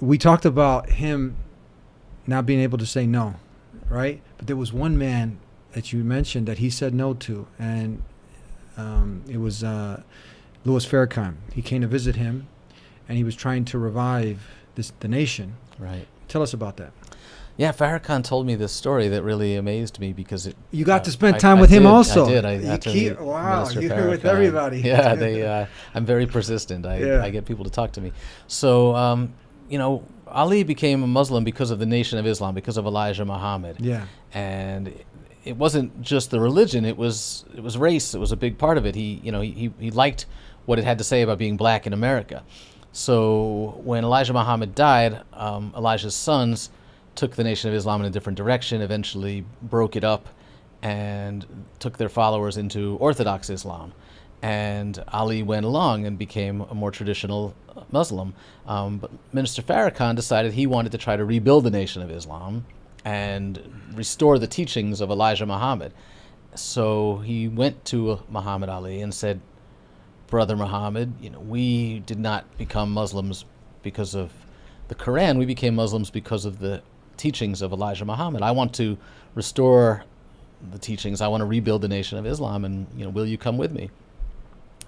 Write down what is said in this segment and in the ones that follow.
we talked about him not being able to say no, right? But there was one man that you mentioned that he said no to, and it was Louis Farrakhan. He came to visit him, and he was trying to revive the nation. Right. Tell us about that. Yeah, Farrakhan told me this story that really amazed me because you got to spend time with him also. I did. I had to meet wow, Minister you're Farrakhan. with everybody. Yeah, I'm very persistent. I get people to talk to me. So, Ali became a Muslim because of the Nation of Islam, because of Elijah Muhammad. Yeah. And it wasn't just the religion; it was race. It was a big part of it. He liked what it had to say about being black in America. So when Elijah Muhammad died, Elijah's sons took the Nation of Islam in a different direction, eventually broke it up and took their followers into Orthodox Islam. And Ali went along and became a more traditional Muslim. But Minister Farrakhan decided he wanted to try to rebuild the Nation of Islam and restore the teachings of Elijah Muhammad. So he went to Muhammad Ali and said, Brother Muhammad, we did not become Muslims because of the Quran. We became Muslims because of the teachings of Elijah Muhammad. I want to restore the teachings. I want to rebuild the Nation of Islam, and will you come with me?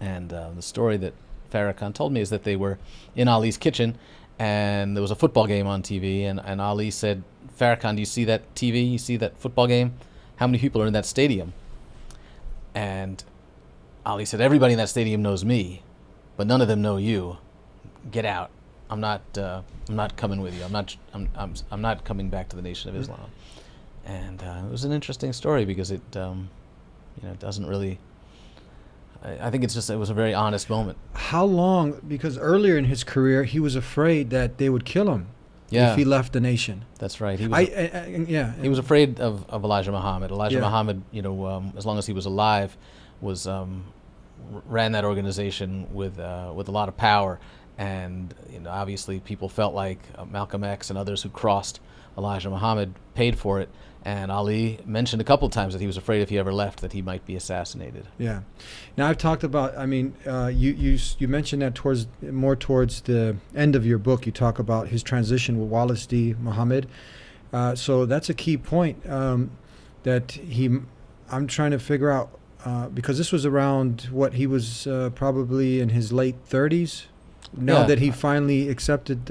And the story that Farrakhan told me is that they were in Ali's kitchen, and there was a football game on TV, and Ali said, Farrakhan, do you see that TV? You see that football game? How many people are in that stadium? And Ali said, everybody in that stadium knows me, but none of them know you. Get out. I'm not coming with you. I'm not coming back to the Nation of Islam. And it was an interesting story because it doesn't really. I think it was a very honest moment. How long? Because earlier in his career, he was afraid that they would kill him if he left the nation. That's right. He was afraid of Elijah Muhammad. Elijah Muhammad, as long as he was alive, ran that organization with a lot of power. And obviously people felt like Malcolm X and others who crossed Elijah Muhammad paid for it. And Ali mentioned a couple of times that he was afraid if he ever left that he might be assassinated. Yeah. Now I've talked about. You mentioned that towards the end of your book. You talk about his transition with Wallace D. Muhammad. So that's a key point that I'm trying to figure out because this was around what he was probably in his late 30s. Now that he finally accepted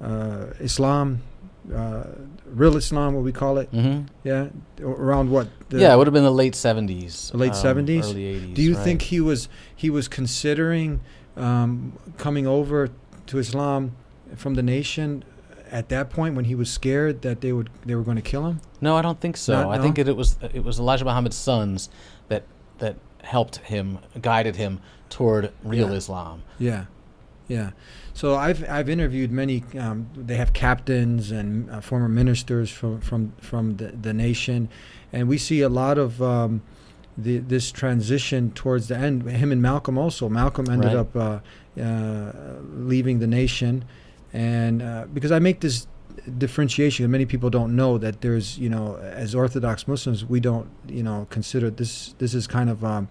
Islam, real Islam, what we call it. Mm-hmm. Yeah, around what? It would have been the late 70s. Late 70s? Early 80s. Do you think he was considering coming over to Islam from the nation at that point when he was scared that they were going to kill him? No, I don't think so. I think it was Elijah Muhammad's sons that helped him, guided him toward real Islam. Yeah. Yeah, so I've interviewed many. They have captains and former ministers from the nation, and we see a lot of this transition towards the end. Him and Malcolm also. Malcolm ended up leaving the nation, and because I make this differentiation, and many people don't know that there's as Orthodox Muslims we don't consider this is kind of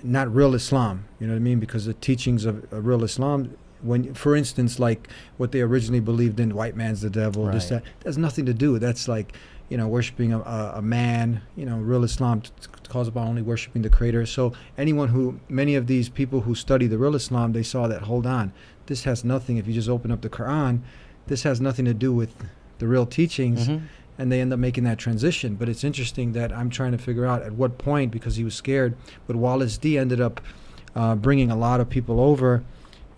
not real Islam, you know what I mean? Because the teachings of real Islam, when, for instance, like what they originally believed in, white man's the devil, this, that has nothing to do. That's like, worshiping a man. Real Islam calls about only worshiping the Creator. So many of these people who study the real Islam, they saw that, hold on, this has nothing, if you just open up the Quran, this has nothing to do with the real teachings. Mm-hmm. And they end up making that transition. But it's interesting that I'm trying to figure out at what point, because he was scared, but Wallace D ended up bringing a lot of people over.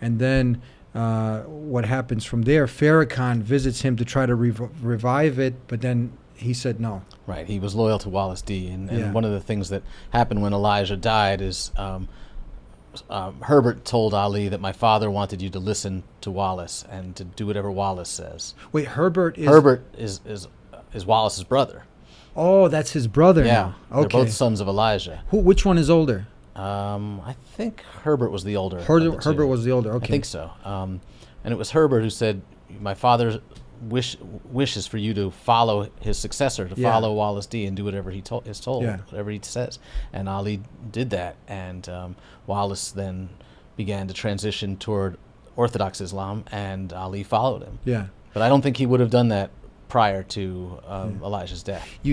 And then what happens from there, Farrakhan visits him to try to revive it, but then he said no. Right, he was loyal to Wallace D. And one of the things that happened when Elijah died is Herbert told Ali that my father wanted you to listen to Wallace and to do whatever Wallace says. Wait, Herbert is Wallace's brother. Oh, that's his brother now. Okay. They're both sons of Elijah. Which one is older? I think Herbert was the older. Herbert was the older, okay. I think so. And it was Herbert who said, my father's wishes for you to follow his successor, to follow Wallace D. and do whatever he is told, whatever he says. And Ali did that. And Wallace then began to transition toward Orthodox Islam, and Ali followed him. Yeah. But I don't think he would have done that prior to Elijah's death. You